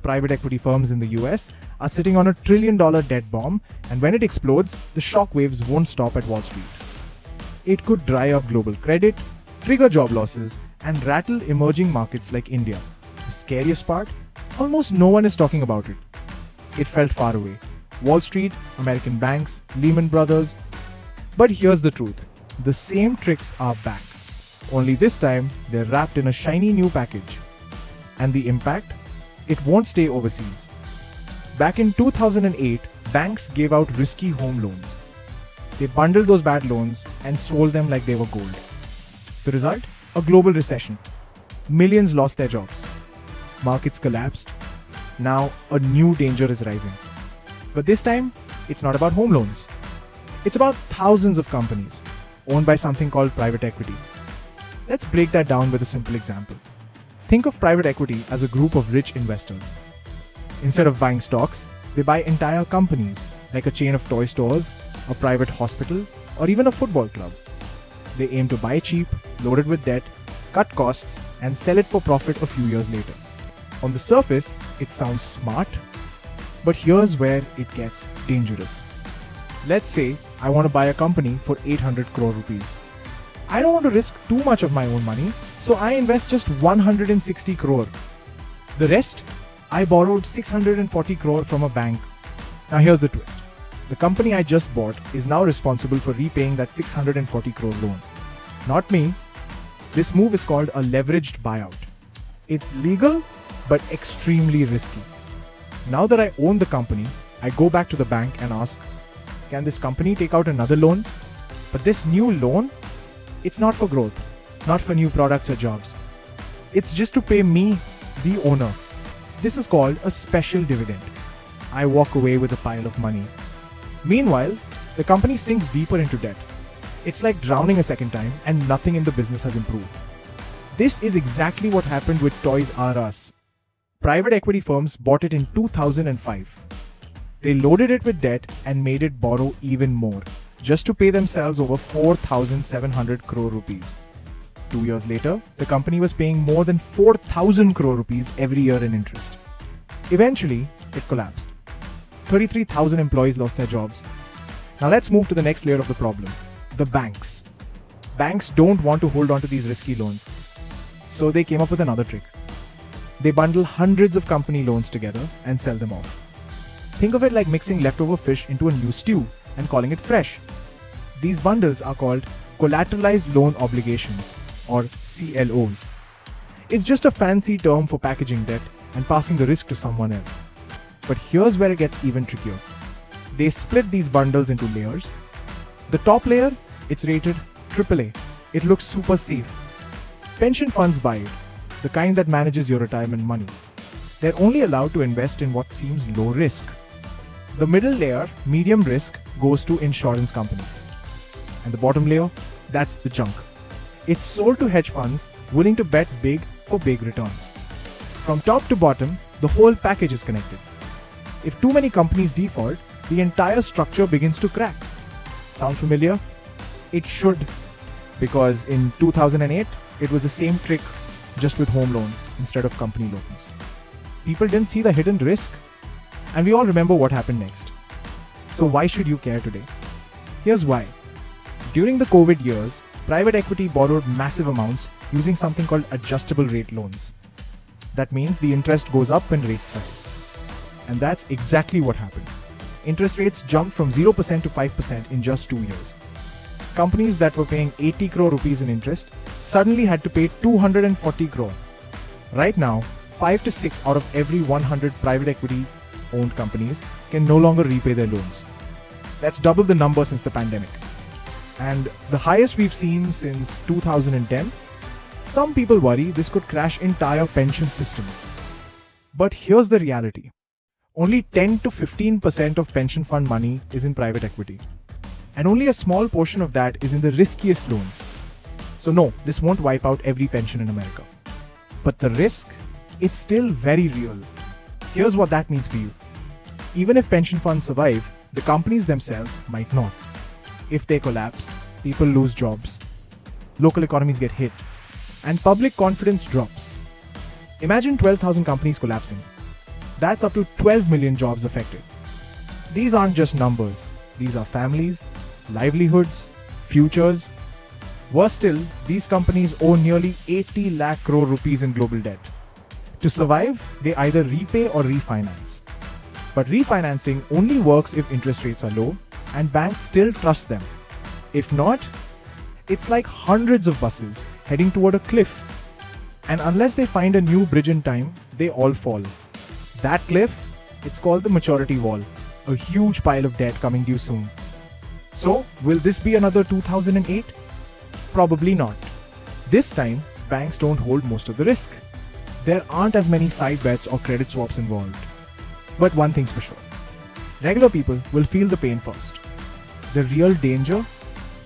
private equity firms in the US are sitting on a trillion-dollar debt bomb, and when it explodes, the shockwaves won't stop at Wall Street. It could dry up global credit, trigger job losses, and rattle emerging markets like India. The scariest part? Almost no one is talking about it. It felt far away. Wall Street, American banks, Lehman Brothers. But here's the truth. The same tricks are back. Only this time, they're wrapped in a shiny new package. And the impact? It won't stay overseas. Back in 2008, banks gave out risky home loans. They bundled those bad loans and sold them like they were gold. The result? A global recession. Millions lost their jobs. Markets collapsed. Now, a new danger is rising. But this time, it's not about home loans. It's about thousands of companies owned by something called private equity. Let's break that down with a simple example. Think of private equity as a group of rich investors. Instead of buying stocks, they buy entire companies, like a chain of toy stores, a private hospital, or even a football club. They aim to buy cheap, load it with debt, cut costs, and sell it for profit a few years later. On the surface, it sounds smart, but here's where it gets dangerous. Let's say I want to buy a company for 800 crore rupees. I don't want to risk too much of my own money, so I invest just 160 crore. The rest, I borrowed 640 crore from a bank. Now here's the twist. The company I just bought is now responsible for repaying that 640 crore loan. Not me. This move is called a leveraged buyout. It's legal, but extremely risky. Now that I own the company, I go back to the bank and ask, can this company take out another loan? But this new loan, it's not for growth, not for new products or jobs. It's just to pay me, the owner. This is called a special dividend. I walk away with a pile of money. Meanwhile, the company sinks deeper into debt. It's like drowning a second time and nothing in the business has improved. This is exactly what happened with Toys R Us. Private equity firms bought it in 2005. They loaded it with debt and made it borrow even more, just to pay themselves over 4,700 crore rupees. 2 years later, the company was paying more than 4,000 crore rupees every year in interest. Eventually, it collapsed. 33,000 employees lost their jobs. Now let's move to the next layer of the problem, the banks. Banks don't want to hold on to these risky loans, so they came up with another trick. They bundle hundreds of company loans together and sell them off. Think of it like mixing leftover fish into a new stew and calling it fresh. These bundles are called collateralized loan obligations, or CLOs. It's just a fancy term for packaging debt and passing the risk to someone else. But here's where it gets even trickier. They split these bundles into layers. The top layer, it's rated AAA. It looks super safe. Pension funds buy it, the kind that manages your retirement money. They're only allowed to invest in what seems low risk. The middle layer, medium risk, goes to insurance companies. And the bottom layer, that's the junk. It's sold to hedge funds willing to bet big for big returns. From top to bottom, the whole package is connected. If too many companies default, the entire structure begins to crack. Sound familiar? It should, because in 2008, it was the same trick, just with home loans instead of company loans. People didn't see the hidden risk, and we all remember what happened next. So why should you care today? Here's why. During the COVID years, private equity borrowed massive amounts using something called adjustable rate loans. That means the interest goes up when rates rise. And that's exactly what happened. Interest rates jumped from 0% to 5% in just 2 years. Companies that were paying 80 crore rupees in interest suddenly had to pay 240 crore. Right now, 5 to 6 out of every 100 private equity owned companies can no longer repay their loans. That's double the number since the pandemic. And the highest we've seen since 2010. Some people worry this could crash entire pension systems. But here's the reality. Only 10 to 15% of pension fund money is in private equity. And only a small portion of that is in the riskiest loans. So no, this won't wipe out every pension in America. But the risk, it's still very real. Here's what that means for you. Even if pension funds survive, the companies themselves might not. If they collapse, people lose jobs, local economies get hit, and public confidence drops. Imagine 12,000 companies collapsing. That's up to 12 million jobs affected. These aren't just numbers, these are families, livelihoods, futures. Worse still, these companies owe nearly 80 lakh crore rupees in global debt. To survive, they either repay or refinance. But refinancing only works if interest rates are low and banks still trust them. If not, it's like hundreds of buses heading toward a cliff. And unless they find a new bridge in time, they all fall. That cliff, it's called the maturity wall, a huge pile of debt coming due soon. So, will this be another 2008? Probably not. This time, banks don't hold most of the risk. There aren't as many side bets or credit swaps involved. But one thing's for sure. Regular people will feel the pain first. The real danger?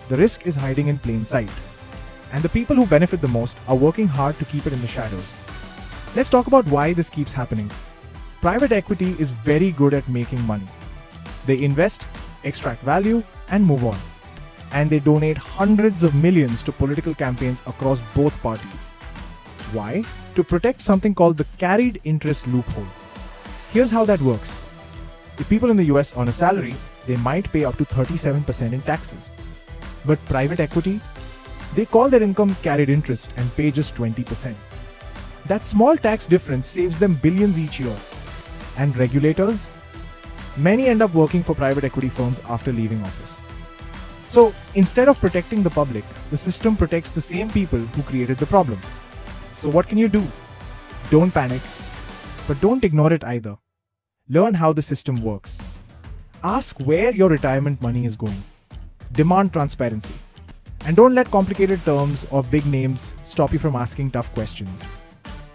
The risk is hiding in plain sight. And the people who benefit the most are working hard to keep it in the shadows. Let's talk about why this keeps happening. Private equity is very good at making money. They invest, extract value, and move on. And they donate hundreds of millions to political campaigns across both parties. Why? To protect something called the carried interest loophole. Here's how that works. If people in the US earn a salary, they might pay up to 37% in taxes. But private equity? They call their income carried interest and pay just 20%. That small tax difference saves them billions each year. And regulators? Many end up working for private equity firms after leaving office. So, instead of protecting the public, the system protects the same people who created the problem. So what can you do? Don't panic, but don't ignore it either. Learn how the system works. Ask where your retirement money is going. Demand transparency. And don't let complicated terms or big names stop you from asking tough questions.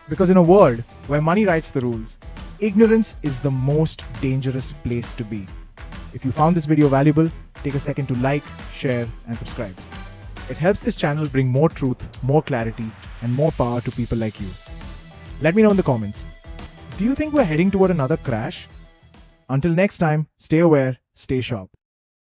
Because in a world where money writes the rules, ignorance is the most dangerous place to be. If you found this video valuable, take a second to like, share, and subscribe. It helps this channel bring more truth, more clarity, and more power to people like you. Let me know in the comments. Do you think we're heading toward another crash? Until next time, stay aware, stay sharp.